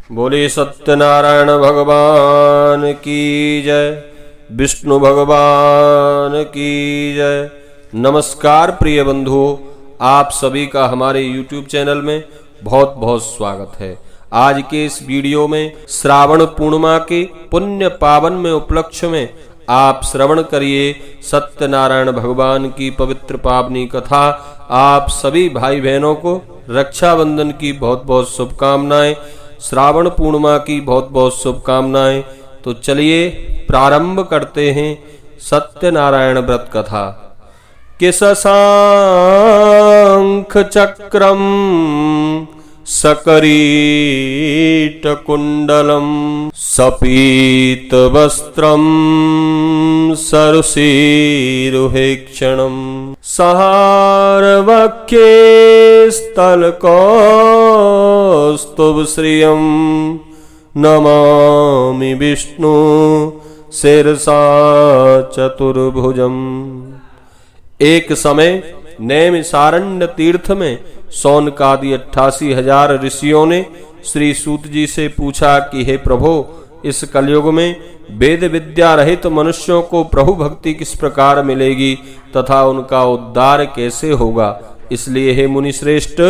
बोले सत्यनारायण भगवान की जय, विष्णु भगवान की जय। नमस्कार प्रिय बंधुओं, आप सभी का हमारे YouTube चैनल में बहुत बहुत स्वागत है। आज के इस वीडियो में श्रावण पूर्णिमा के पुण्य पावन में उपलक्ष्य में आप श्रवण करिए सत्यनारायण भगवान की पवित्र पावनी कथा। आप सभी भाई बहनों को रक्षाबंधन की बहुत बहुत शुभकामनाएं, श्रावण पूर्णिमा की बहुत बहुत शुभकामनाएं। तो चलिए प्रारंभ करते हैं सत्यनारायण व्रत कथा। किस शंख चक्रम सकरीट कुंडलम सपीत वस्त्रम सरुषीरुहेक्षणम सहारवक्ये स्थलकौस्तुभ श्रियम नमामि विष्णु शिरसा चतुर्भुजम। एक समय नैमिषारण्य तीर्थ में शौनकादि 88,000 ऋषियों ने श्री सूत जी से पूछा कि हे प्रभु, इस कलयुग में वेद विद्या रहित मनुष्यों को प्रभु भक्ति किस प्रकार मिलेगी तथा उनका उद्धार कैसे होगा। इसलिए हे मुनि श्रेष्ठ,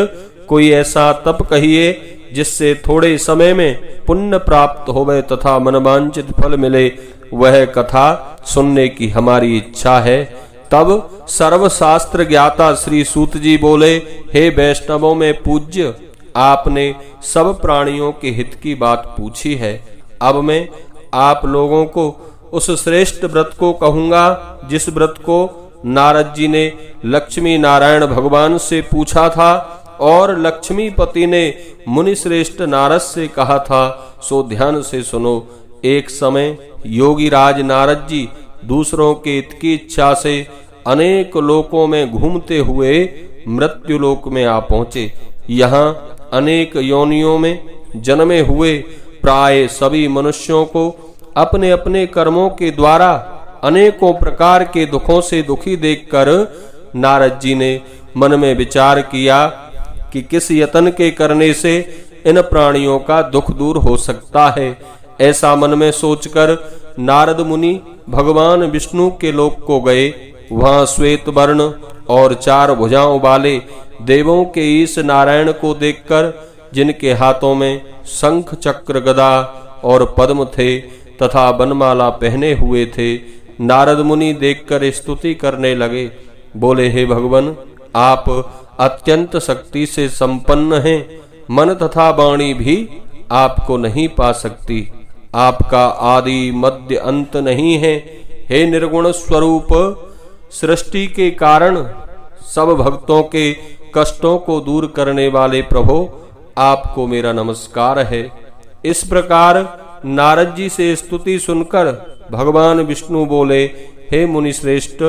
कोई ऐसा तप कहिए जिससे थोड़े समय में पुण्य प्राप्त होवे तथा मनवांचित फल मिले। वह कथा सुनने की हमारी इच्छा है। तब सर्वशास्त्र ज्ञाता श्री सूत जी बोले, हे वैष्णवों में पूज्य, आपने सब प्राणियों के हित की बात पूछी है। अब मैं आप लोगों को उस श्रेष्ठ व्रत को कहूंगा जिस व्रत को नारद जी ने लक्ष्मी नारायण भगवान से पूछा था और लक्ष्मीपति ने मुनि श्रेष्ठ नारद से कहा था। सो ध्यान से सुनो। एक समय योगी राज नारद जी दूसरों के हित की इच्छा से अनेक लोकों में घूमते हुए मृत्युलोक में आ पहुंचे। यहाँ अनेक योनियों में जन्मे हुए प्राय सभी मनुष्यों को अपने अपने कर्मों के द्वारा अनेकों प्रकार के दुखों से दुखी देखकर नारद जी ने मन में विचार किया कि किस यत्न के करने से इन प्राणियों का दुख दूर हो सकता है। ऐसा मन में सोचकर नारद मुनि भगवान विष्णु के लोक को गए। वहां श्वेत वर्ण और 4 भुजाओं वाले देवों के ईश नारायण को देखकर, जिनके हाथों में शंख चक्र गदा और पद्म थे तथा बनमाला पहने हुए थे, नारद मुनि देखकर स्तुति करने लगे। बोले, हे भगवान, आप अत्यंत शक्ति से संपन्न हैं। मन तथा वाणी भी आपको नहीं पा सकती। आपका आदि मध्य अंत नहीं है। हे निर्गुण स्वरूप, सृष्टि के कारण सब भक्तों के कष्टों को दूर करने वाले प्रभु, आपको मेरा नमस्कार है। इस प्रकार नारद जी से स्तुति सुनकर भगवान विष्णु बोले, हे मुनि श्रेष्ठ,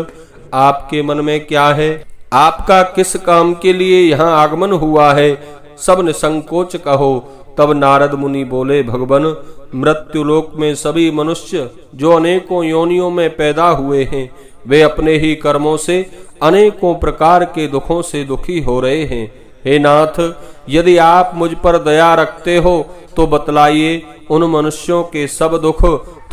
आपके मन में क्या है? आपका किस काम के लिए यहाँ आगमन हुआ है? सब निसंकोच कहो। तब नारद मुनि बोले, भगवान, मृत्युलोक में सभी मनुष्य जो अनेकों योनियों में पैदा हुए हैं, वे अपने ही कर्मों से अनेकों प्रकार के दुखों से दुखी हो रहे हैं। हे नाथ, यदि आप मुझ पर दया रखते हो तो बतलाइए, उन मनुष्यों के सब दुख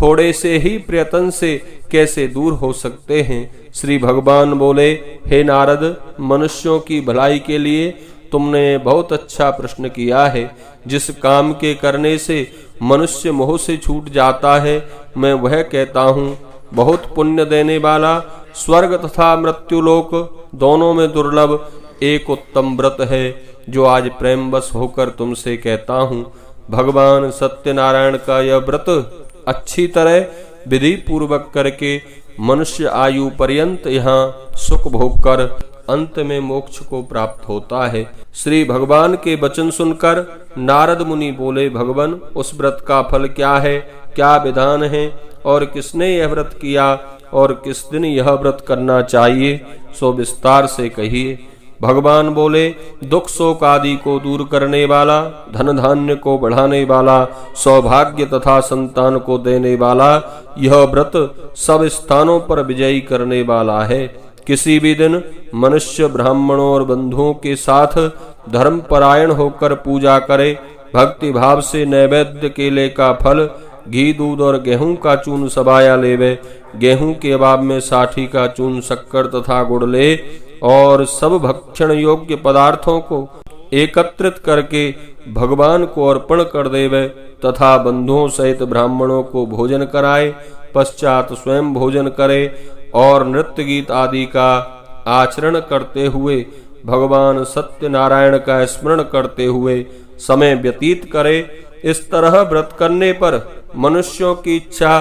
थोड़े से ही प्रयत्न से कैसे दूर हो सकते हैं। श्री भगवान बोले, हे नारद, मनुष्यों की भलाई के लिए तुमने बहुत अच्छा प्रश्न किया है। जिस काम के करने से मनुष्य मोह से छूट जाता है, मैं वह कहता हूँ। बहुत पुण्य देने वाला स्वर्ग तथा मृत्युलोक दोनों में दुर्लभ एक उत्तम व्रत है, जो आज प्रेमवश होकर तुमसे कहता हूँ। भगवान सत्यनारायण का यह व्रत अच्छी तरह विधि पूर्वक करके मनुष्य आयु पर्यंत यहाँ सुख भोग कर अंत में मोक्ष को प्राप्त होता है। श्री भगवान के वचन सुनकर नारद मुनि बोले, भगवान, उस व्रत का फल क्या है? क्या विधान है और किसने यह व्रत किया और किस दिन यह व्रत करना चाहिए? सो विस्तार से कहिए। भगवान बोले, दुख शोक आदि को दूर करने वाला, धन धान्य को बढ़ाने वाला, सौभाग्य तथा संतान को देने वाला यह व्रत सब स्थानों पर विजयी करने वाला है। किसी भी दिन मनुष्य ब्राह्मणों और बंधुओं के साथ धर्मपरायण होकर पूजा करे, भक्ति भाव से नैवेद्य केले का फल, घी, दूध और गेहूं का चून सबाया लेवे। गेहूं के अभाव में साठी का चून, शक्कर तथा गुड़ ले और सब भक्षण योग्य पदार्थों को एकत्रित करके भगवान को अर्पण कर देवे तथा बंधुओं सहित ब्राह्मणों को भोजन कराए। पश्चात स्वयं भोजन करे और नृत्य गीत आदि का आचरण करते हुए भगवान सत्यनारायण का स्मरण करते हुए समय व्यतीत करे। इस तरह व्रत करने पर मनुष्यों की इच्छा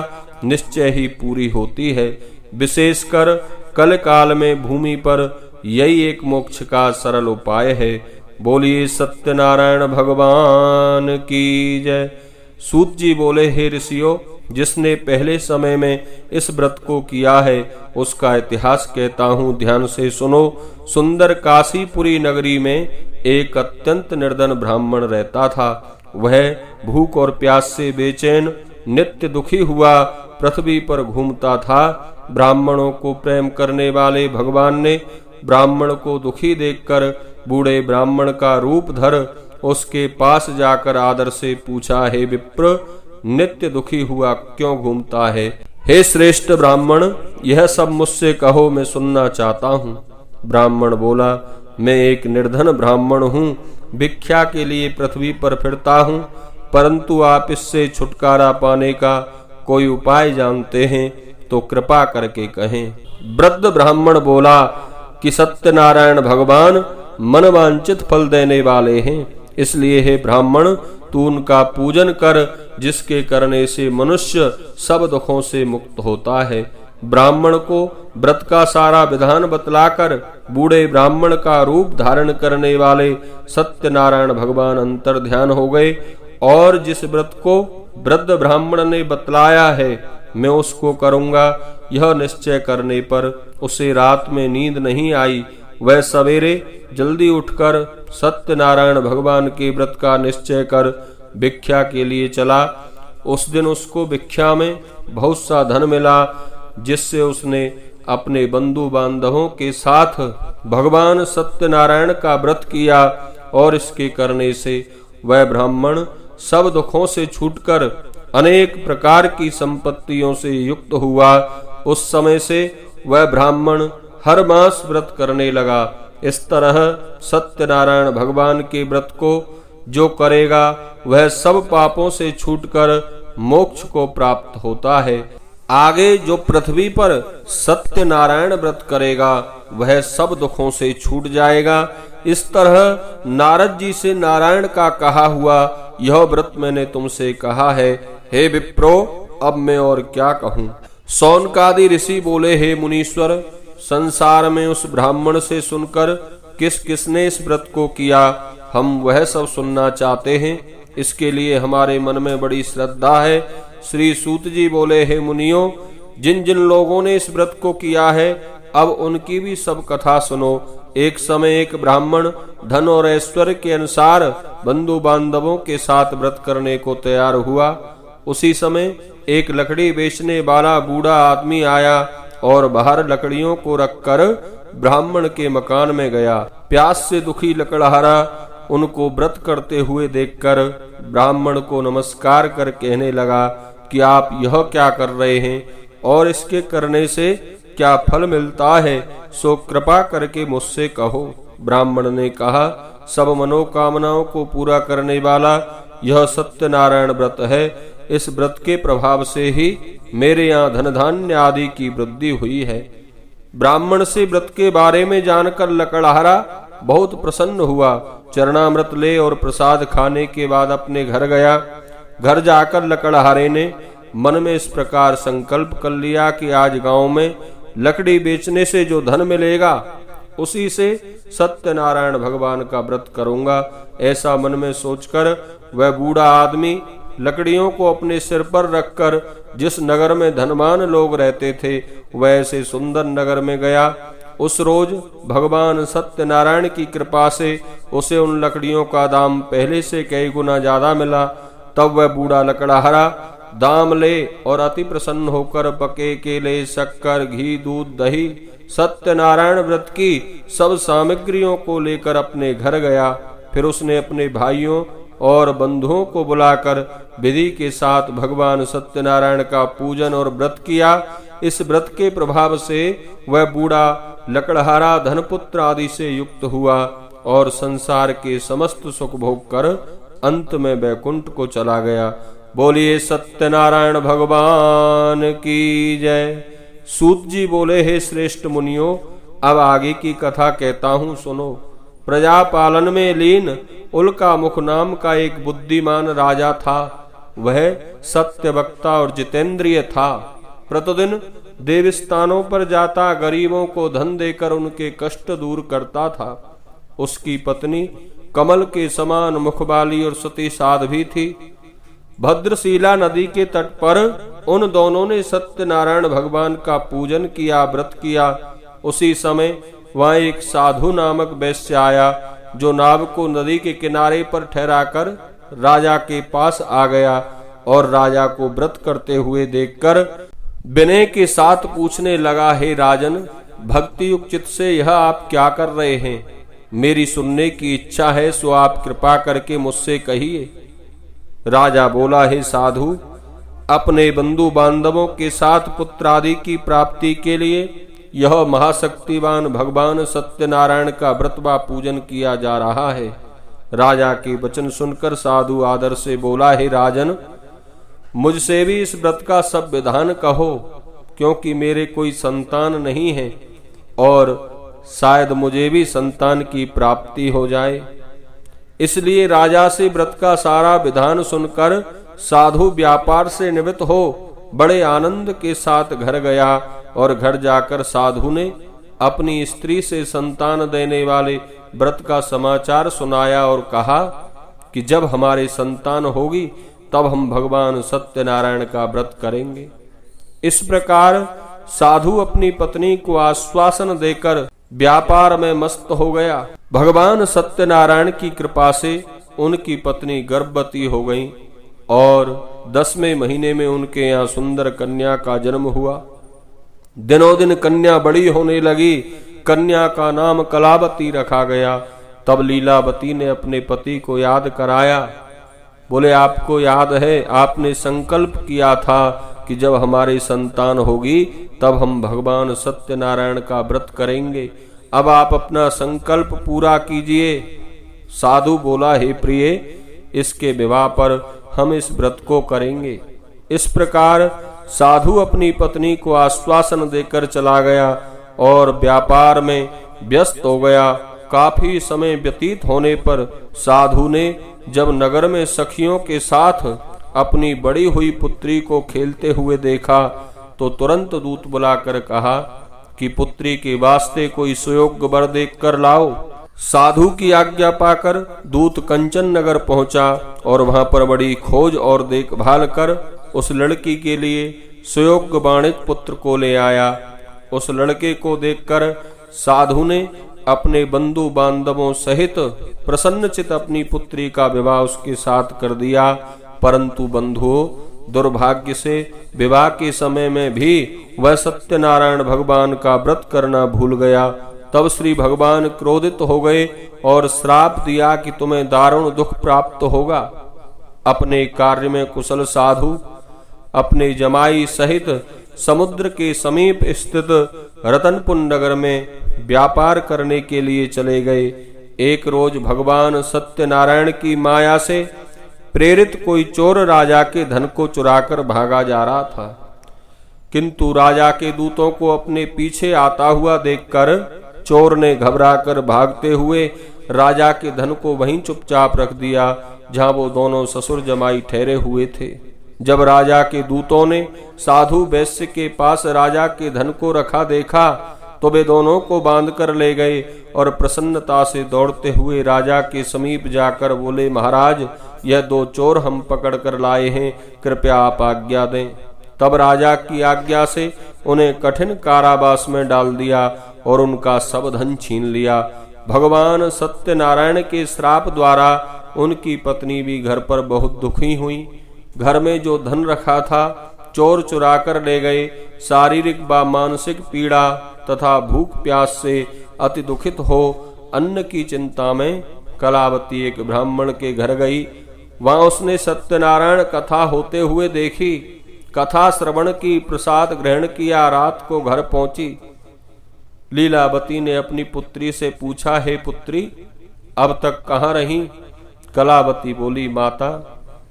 निश्चय ही पूरी होती है। विशेषकर कल काल में भूमि पर यही एक मोक्ष का सरल उपाय है। बोलिए सत्यनारायण भगवान की जय। सूत जी बोले, हे ऋषियों, जिसने पहले समय में इस व्रत को किया है उसका इतिहास कहता हूँ, ध्यान से सुनो। सुंदर काशीपुरी नगरी में एक अत्यंत निर्धन ब्राह्मण रहता था। वह भूख और प्यास से बेचैन, नित्य दुखी हुआ पृथ्वी पर घूमता था। ब्राह्मणों को प्रेम करने वाले भगवान ने ब्राह्मण को दुखी देखकर बूढ़े ब्राह्मण का रूप धर उसके पास जाकर आदर से पूछा, हे विप्र, नित्य दुखी हुआ क्यों घूमता है? हे श्रेष्ठ ब्राह्मण, यह सब मुझसे कहो, मैं सुनना चाहता हूँ। ब्राह्मण बोला, मैं एक निर्धन ब्राह्मण हूँ, भिक्षा के लिए पृथ्वी पर फिरता हूँ, परंतु आप इससे छुटकारा पाने का कोई उपाय जानते हैं तो कृपा करके कहें। वृद्ध ब्राह्मण बोला कि सत्यनारायण भगवान मनवांचित फल देने वाले हैं, इसलिए हे ब्राह्मण, तू उनका पूजन कर, जिसके करने से मनुष्य सब दुखों से मुक्त होता है। ब्राह्मण को व्रत का सारा विधान बतलाकर बूढ़े ब्राह्मण का रूप धारण करने वाले सत्यनारायण भगवान अंतर ध्यान हो गए और जिस व्रत को वृद्ध ब्राह्मण ने बतलाया है मैं उसको करूंगा, यह निश्चय करने पर उसे रात में नींद नहीं आई। वह सवेरे जल्दी उठकर सत्यनारायण भगवान के व्रत का निश्चय कर भिक्षा के लिए चला। उस दिन उसको भिक्षा में बहुत सा धन मिला, जिससे उसने अपने बंधु बांधवों के साथ भगवान सत्यनारायण का व्रत किया और इसके करने से वह ब्राह्मण सब दुखों से छूटकर अनेक प्रकार की संपत्तियों से युक्त हुआ। उस समय से वह ब्राह्मण हर मास व्रत करने लगा। इस तरह सत्यनारायण भगवान के व्रत को जो करेगा वह सब पापों से छूटकर मोक्ष को प्राप्त होता है। आगे जो पृथ्वी पर सत्यनारायण व्रत करेगा वह सब दुखों से छूट जाएगा। इस तरह नारद जी से नारायण का कहा हुआ यह व्रत मैंने तुमसे कहा है। हे विप्रो, अब मैं और क्या कहूँ। शौनकादि ऋषि बोले, हे मुनीश्वर, संसार में उस ब्राह्मण से सुनकर किस किसने इस व्रत को किया, हम वह सब सुनना चाहते हैं। इसके लिए हमारे मन में बड़ी श्रद्धा है। श्री सूत जी बोले, हे मुनियों, जिन जिन लोगों ने इस व्रत को किया है अब उनकी भी सब कथा सुनो। एक समय एक ब्राह्मण धन और ऐश्वर्य के अनुसार बंधु बांधवों के साथ व्रत करने को तैयार हुआ। उसी समय एक लकड़ी बेचने वाला बूढ़ा आदमी आया और बाहर लकड़ियों को रखकर ब्राह्मण के मकान में गया। प्यास से दुखी लकड़हारा उनको व्रत करते हुए देखकर ब्राह्मण को नमस्कार कर कहने लगा कि आप यह क्या कर रहे हैं और इसके करने से क्या फल मिलता है, सो कृपा करके मुझसे कहो। ब्राह्मण ने कहा, सब मनोकामनाओं को पूरा करने वाला यह सत्यनारायण व्रत है। इस व्रत के प्रभाव से ही मेरे यहाँ धन धान्य आदि की वृद्धि हुई है। ब्राह्मण से व्रत के बारे में जानकर लकड़हारा बहुत प्रसन्न हुआ। चरणामृत ले और प्रसाद खाने के बाद अपने घर गया। घर जाकर लकड़हारे ने मन में इस प्रकार संकल्प कर लिया कि आज गांव में लकड़ी बेचने से जो धन मिलेगा उसी से सत्यनारायण भगवान का व्रत करूंगा। ऐसा मन में सोचकर वह बूढ़ा आदमी लकड़ियों को अपने सिर पर रखकर जिस नगर में धनवान लोग रहते थे वैसे सुंदर नगर में गया। उस रोज भगवान सत्यनारायण की कृपा से उसे उन लकड़ियों का दाम पहले से कई गुना ज्यादा मिला। तब वह बूढ़ा लकड़हारा दाम ले और अति प्रसन्न होकर पके केले, शक्कर, घी, दूध, दही, सत्यनारायण व्रत की सब सामग्रियों को लेकर अपने घर गया। फिर उसने अपने भाइयों और बंधुओं को बुलाकर विधि के साथ भगवान सत्यनारायण का पूजन और व्रत किया। इस व्रत के प्रभाव से वह बूढ़ा लकड़हारा धनपुत्र आदि से युक्त हुआ और संसार के समस्त सुख भोग कर अंत में वैकुंठ को चला गया। बोलिए सत्यनारायण भगवान की जय। सूत जी बोले, हे श्रेष्ठ मुनियों, अब आगे की कथा कहता हूँ, सुनो। प्रजा पालन में लीन उल्का मुख नाम का एक बुद्धिमान राजा था। वह सत्य वक्ता और जितेंद्रिय था। प्रतिदिन देव स्थानों पर जाता, गरीबों को धन देकर उनके कष्ट दूर करता था। उसकी पत्नी कमल के समान मुखवाली और सती साध्वी थी। भद्रशिला नदी के तट पर उन दोनों ने सत्यनारायण भगवान का पूजन किया, व्रत किया। उसी समय वहां एक साधु नामक वैश्य आया, जो नाव को नदी के किनारे पर ठहराकर राजा के पास आ गया और राजा को व्रत करते हुए देखकर विनय के साथ पूछने लगा, हे राजन, भक्ति युक्त चित्त से यह आप क्या कर रहे हैं? मेरी सुनने की इच्छा है, सो आप कृपा करके मुझसे कहिए। राजा बोला, हे साधु, अपने बंधु बांधवों के साथ पुत्र आदि की प्राप्ति के लिए यह महाशक्तिवान भगवान सत्यनारायण का व्रत व पूजन किया जा रहा है। राजा के वचन सुनकर साधु आदर से बोला, हे राजन, मुझसे भी इस व्रत का सब विधान कहो, क्योंकि मेरे कोई संतान नहीं है और शायद मुझे भी संतान की प्राप्ति हो जाए। इसलिए राजा से व्रत का सारा विधान सुनकर साधु व्यापार से निवृत्त हो बड़े आनंद के साथ घर गया और घर जाकर साधु ने अपनी स्त्री से संतान देने वाले व्रत का समाचार सुनाया और कहा कि जब हमारे संतान होगी तब हम भगवान सत्यनारायण का व्रत करेंगे। इस प्रकार साधु अपनी पत्नी को आश्वासन देकर व्यापार में मस्त हो गया। भगवान सत्यनारायण की कृपा से उनकी पत्नी गर्भवती हो गई और 10वें महीने में उनके यहाँ सुंदर कन्या का जन्म हुआ। दिनों दिन कन्या बड़ी होने लगी। कन्या का नाम कलावती रखा गया। तब लीलावती ने अपने पति को याद कराया। बोले, आपको याद है, आपने संकल्प किया था कि जब हमारी संतान होगी तब हम भगवान सत्यनारायण का व्रत करेंगे। अब आप अपना संकल्प पूरा कीजिए। साधु बोला, हे प्रिय, इसके विवाह पर हम इस व्रत को करेंगे। इस प्रकार साधु अपनी पत्नी को आश्वासन देकर चला गया और व्यापार में व्यस्त हो गया। काफी समय व्यतीत होने पर साधु ने जब नगर में सखियों के साथ अपनी बड़ी हुई पुत्री को खेलते हुए देखा तो तुरंत दूत बुलाकर कहा कि पुत्री के वास्ते कोई सुयोग्य वर देख कर लाओ। साधु की आज्ञा पाकर दूत कंचन नगर पहुंचा और वहां पर बड़ी खोज और देखभाल कर उस लड़की के लिए सुयोग्य वाणिज्य पुत्र को ले आया। उस लड़के को देखकर साधु ने अपने बंधु बांधवों सहित प्रसन्नचित अपनी पुत्री का विवाह उसके साथ कर दिया। परंतु बंधुओं, दुर्भाग्य से विवाह के समय में भी वह सत्यनारायण भगवान का व्रत करना भूल गया। तब श्री भगवान क्रोधित हो गए और श्राप दिया कि तुम्हें दारुण दुख प्राप्त होगा। अपने कार्य में कुशल साधु अपने जमाई सहित समुद्र के समीप स्थित रतनपुर नगर में व्यापार करने के लिए चले गए। एक रोज भगवान सत्यनारायण की माया से प्रेरित कोई चोर राजा के धन को चुराकर भागा जा रहा था, किंतु राजा के दूतों को अपने पीछे आता हुआ देखकर चोर ने घबराकर भागते हुए राजा के धन को वहीं चुपचाप रख दिया जहां वो दोनों ससुर जमाई ठहरे हुए थे। जब राजा के दूतों ने साधु वैश्य के पास राजा के धन को रखा देखा तो वे दोनों को बांध कर ले गए और प्रसन्नता से दौड़ते हुए राजा के समीप जाकर बोले, महाराज, यह दो चोर हम पकड़ कर लाए हैं, कृपया आप आज्ञा दें। तब राजा की आज्ञा से उन्हें कठिन कारावास में डाल दिया और उनका सब धन छीन लिया। भगवान सत्यनारायण के श्राप द्वारा उनकी पत्नी भी घर पर बहुत दुखी हुई। घर में जो धन रखा था चोर चुरा कर ले गए। शारीरिक व मानसिक पीड़ा तथा भूख प्यास से अति दुखित हो अन्न की चिंता में कलावती एक ब्राह्मण के घर गई वहां उसने सत्यनारायण कथा होते हुए देखी। कथा श्रवण की, प्रसाद ग्रहण किया, रात को घर पहुंची। लीलावती ने अपनी पुत्री से पूछा, हे पुत्री, अब तक कहाँ रही? कलावती बोली, माता,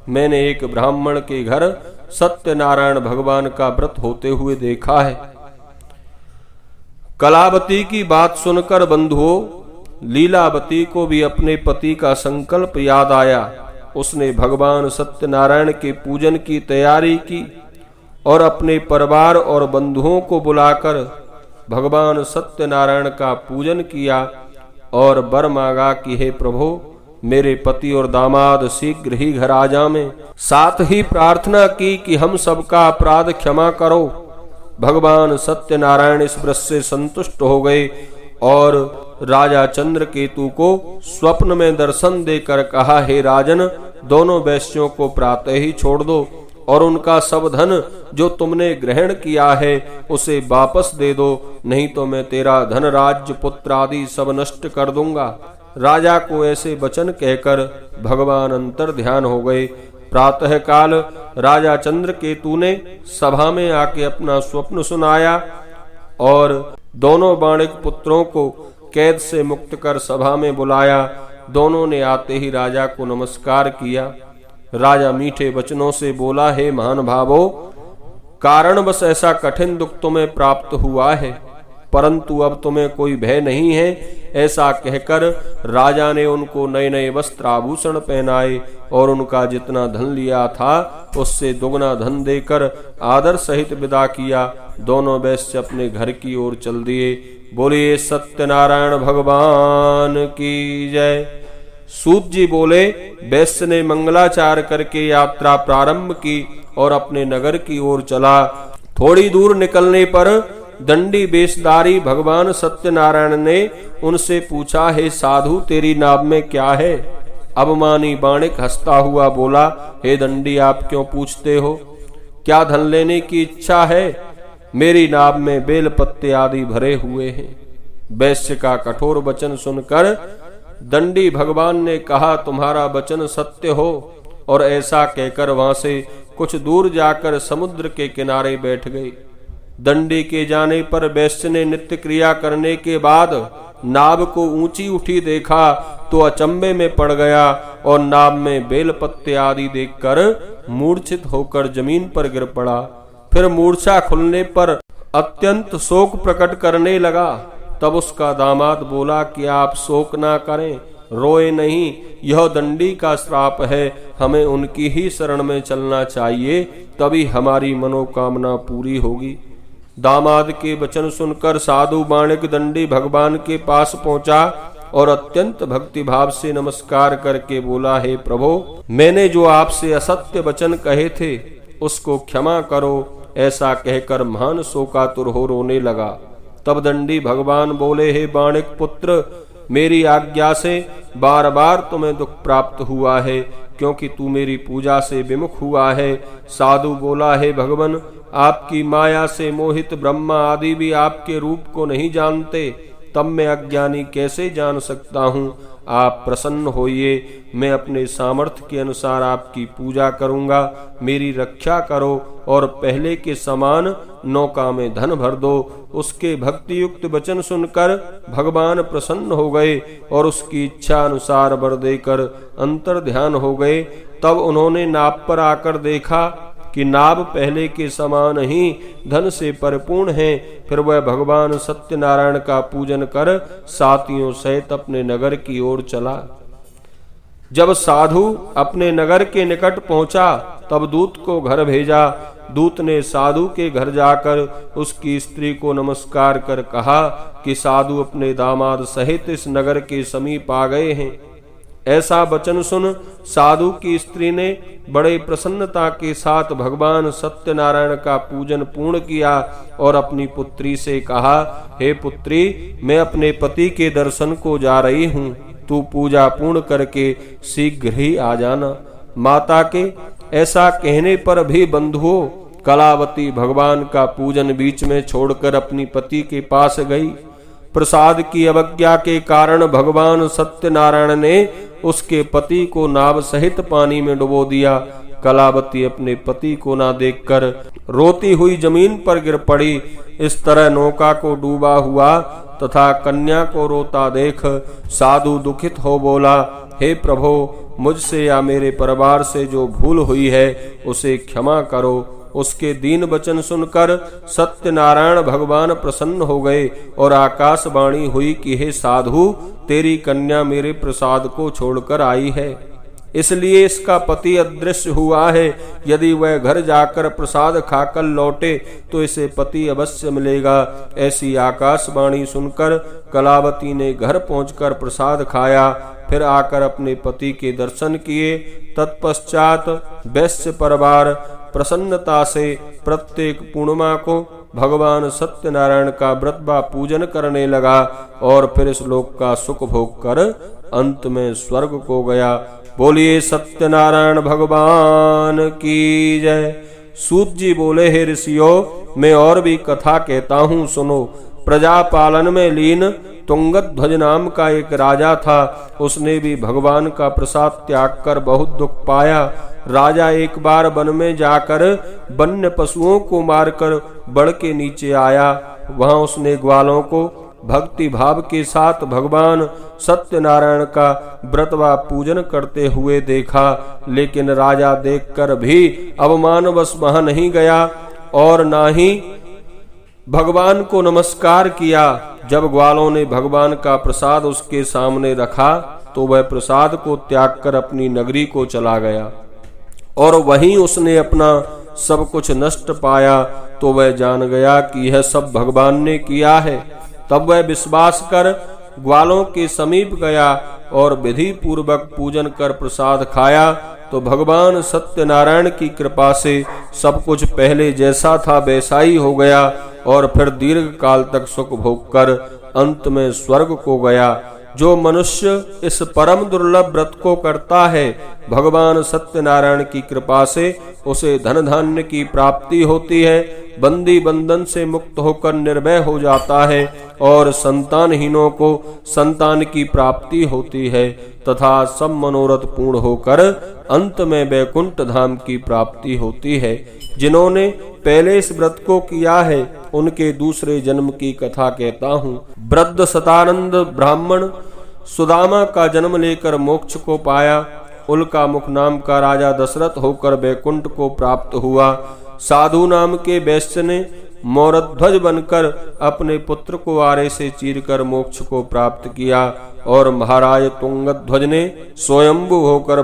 मैंने एक ब्राह्मण के घर सत्यनारायण भगवान का व्रत होते हुए देखा है। कलावती की बात सुनकर बंधुओं, लीलावती को भी अपने पति का संकल्प याद आया। उसने भगवान सत्यनारायण के पूजन की तैयारी की और अपने परिवार और बंधुओं को बुलाकर भगवान सत्यनारायण का पूजन किया और वर मांगा कि हे प्रभु, मेरे पति और दामाद शीघ्र ही घर आ जाएं। साथ ही प्रार्थना की कि हम सबका अपराध क्षमा करो। भगवान सत्यनारायण इस व्रत से संतुष्ट हो गए और राजा चंद्रकेतु को स्वप्न में दर्शन देकर कहा, हे राजन, दोनों वैश्यों को प्रातः ही छोड़ दो और उनका सब धन जो तुमने ग्रहण किया है उसे वापस दे दो, नहीं तो मैं तेरा धन, राज्य, पुत्र आदि सब नष्ट कर दूंगा। राजा को ऐसे वचन कहकर भगवान अंतर ध्यान हो गए। प्रातः काल राजा चंद्रकेतु ने सभा में आके अपना स्वप्न सुनाया और दोनों बाणिक पुत्रों को कैद से मुक्त कर सभा में बुलाया। दोनों ने आते ही राजा को नमस्कार किया। राजा मीठे वचनों से बोला, हे महान भावो, कारणवश ऐसा कठिन दुख तुम्हें प्राप्त हुआ है, परंतु अब तुम्हें कोई भय नहीं है। ऐसा कहकर राजा ने उनको नए नए वस्त्र आभूषण पहनाए और उनका जितना धन लिया था उससे दुगना धन देकर आदर सहित विदा किया। दोनों वैश्य अपने घर की ओर चल दिए। बोलिए सत्यनारायण भगवान की जय। सूत जी बोले, वैश्य ने मंगलाचार करके यात्रा प्रारंभ की और अपने नगर की ओर चला। थोड़ी दूर निकलने पर दंडी वेशधारी भगवान सत्यनारायण ने उनसे पूछा, हे साधु, तेरी नाभ में क्या है? अभिमानी बाणिक हंसता हुआ बोला, हे दंडी, आप क्यों पूछते हो? क्या धन लेने की इच्छा है? मेरी नाभ में बेल पत्ते आदि भरे हुए हैं। वैश्य का कठोर वचन सुनकर दंडी भगवान ने कहा, तुम्हारा वचन सत्य हो। और ऐसा कहकर वहां से कुछ दूर जाकर समुद्र के किनारे बैठ गए। दंडी के जाने पर वैश्य ने नित्य क्रिया करने के बाद नाभ को ऊंची उठी देखा तो अचंभे में पड़ गया और नाभ में बेल पत्ते आदि देखकर मूर्छित होकर जमीन पर गिर पड़ा। फिर मूर्छा खुलने पर अत्यंत शोक प्रकट करने लगा। तब उसका दामाद बोला कि आप शोक ना करें, रोए नहीं, यह दंडी का श्राप है, हमें उनकी ही शरण में चलना चाहिए, तभी हमारी मनोकामना पूरी होगी। दामाद के वचन सुनकर साधु बाणिक दंडी भगवान के पास पहुंचा और अत्यंत भक्ति भाव से नमस्कार करके बोला, हे प्रभु, मैंने जो आपसे असत्य वचन कहे थे उसको क्षमा करो। ऐसा कहकर महान शोकातुर हो रोने लगा। तब दंडी भगवान बोले, हे बाणिक पुत्र, मेरी आज्ञा से बार बार तुम्हें दुख प्राप्त हुआ है, क्योंकि तू मेरी पूजा से विमुख हुआ है। साधु बोला, हे भगवान, आपकी माया से मोहित ब्रह्मा आदि भी आपके रूप को नहीं जानते, तब मैं अज्ञानी कैसे जान सकता हूँ? आप प्रसन्न होइए, मैं अपने सामर्थ्य के अनुसार आपकी पूजा करूंगा। मेरी रक्षा करो और पहले के समान नौका में धन भर दो। उसके भक्ति युक्त वचन सुनकर भगवान प्रसन्न हो गए और उसकी इच्छा अनुसार वर देकर अंतर ध्यान हो गए। तब उन्होंने नाव पर आकर देखा कि नाव पहले के समान ही धन से परिपूर्ण है। फिर वह भगवान सत्यनारायण का पूजन कर साथियों सहित अपने नगर की ओर चला। जब साधु अपने नगर के निकट पहुंचा तब दूत को घर भेजा। दूत ने साधु के घर जाकर उसकी स्त्री को नमस्कार कर कहा कि साधु अपने दामाद सहित इस नगर के समीप आ गए हैं। ऐसा वचन सुन साधु की स्त्री ने बड़े प्रसन्नता के साथ भगवान सत्यनारायण का पूजन पूर्ण किया और अपनी पुत्री से कहा, हे पुत्री, मैं अपने पति के दर्शन को जा रही हूँ, तू पूजा पूर्ण करके शीघ्र ही आ जाना। माता के ऐसा कहने पर भी बंधुओं, कलावती भगवान का पूजन बीच में छोड़कर अपनी पति के पास गई। प्रसाद की अवज्ञा के कारण भगवान सत्यनारायण ने उसके पति को नाव सहित पानी में डुबो दिया। कलावती अपने पति को ना देखकर रोती हुई जमीन पर गिर पड़ी। इस तरह नौका को डूबा हुआ तथा कन्या को रोता देख साधु दुखित हो बोला, हे प्रभु, मुझसे या मेरे परिवार से जो भूल हुई है उसे क्षमा करो। उसके दीन वचन सुनकर सत्यनारायण भगवान प्रसन्न हो गए और आकाशवाणी हुई कि हे साधु, तेरी कन्या मेरे प्रसाद को छोड़कर आई है, इसलिए इसका पति अदृश्य हुआ है। यदि वह घर जाकर प्रसाद खाकर लौटे तो इसे पति अवश्य मिलेगा। ऐसी आकाशवाणी सुनकर कलावती ने घर पहुंचकर प्रसाद खाया, फिर आकर अपने पति के दर्शन किए। तत्पश्चात वैश्य परिवार प्रसन्नता से प्रत्येक पूर्णिमा को भगवान सत्यनारायण का व्रत व पूजन करने लगा और फिर इस लोक का सुख भोग कर अंत में स्वर्ग को गया। बोलिए सत्यनारायण भगवान की जय। सूत जी बोले, हे ऋषियों, मैं और भी कथा कहता हूँ, सुनो। प्रजा पालन में लीन तुंगध्वज नाम का एक राजा था। उसने भी भगवान का प्रसाद त्याग कर बहुत दुख पाया। राजा एक बार वन में जाकर वन्य पशुओं को मारकर बड़ के नीचे आया। वहां उसने ग्वालों को भक्ति भाव के साथ भगवान सत्यनारायण का व्रत व पूजन करते हुए देखा, लेकिन राजा देखकर भी अवमानवश वहां नहीं गया और ना ही भगवान को नमस्कार किया। जब ग्वालों ने भगवान का प्रसाद उसके सामने रखा तो वह प्रसाद को त्याग कर अपनी नगरी को चला गया और वहीं उसने अपना सब कुछ नष्ट पाया। तो वह जान गया कि यह सब भगवान ने किया है। तब वह विश्वास कर ग्वालों के समीप गया और विधि पूर्वक पूजन कर प्रसाद खाया तो भगवान सत्यनारायण की कृपा से सब कुछ पहले जैसा था वैसा ही हो गया और फिर दीर्घ काल तक सुख भोग कर अंत में स्वर्ग को गया। जो मनुष्य इस परम दुर्लभ व्रत को करता है, भगवान सत्यनारायण की कृपा से उसे धन धान्य की प्राप्ति होती है, बंदी बंधन से मुक्त होकर निर्भय हो जाता है और संतानहीनों को संतान की प्राप्ति होती है तथा सब मनोरथ पूर्ण होकर अंत में वैकुंठ धाम की प्राप्ति होती है। जिन्होंने पहले इस व्रत को किया है उनके दूसरे जन्म की कथा कहता हूँ। वृद्ध सतानंद ब्राह्मण सुदामा का जन्म लेकर मोक्ष को पाया। उल्का मुख नाम का राजा दशरथ होकर वैकुंठ को प्राप्त हुआ। साधु नाम के वैश्य ने मोरध्वज बनकर अपने पुत्र को आरे से चीरकर मोक्ष को प्राप्त किया और महाराज तुंगध्वज ने स्वयंभू होकर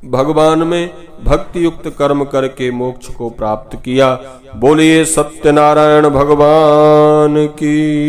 भगवान में भक्ति युक्त कर्म करके मोक्ष को प्राप्त किया। बोलिए सत्यनारायण भगवान की।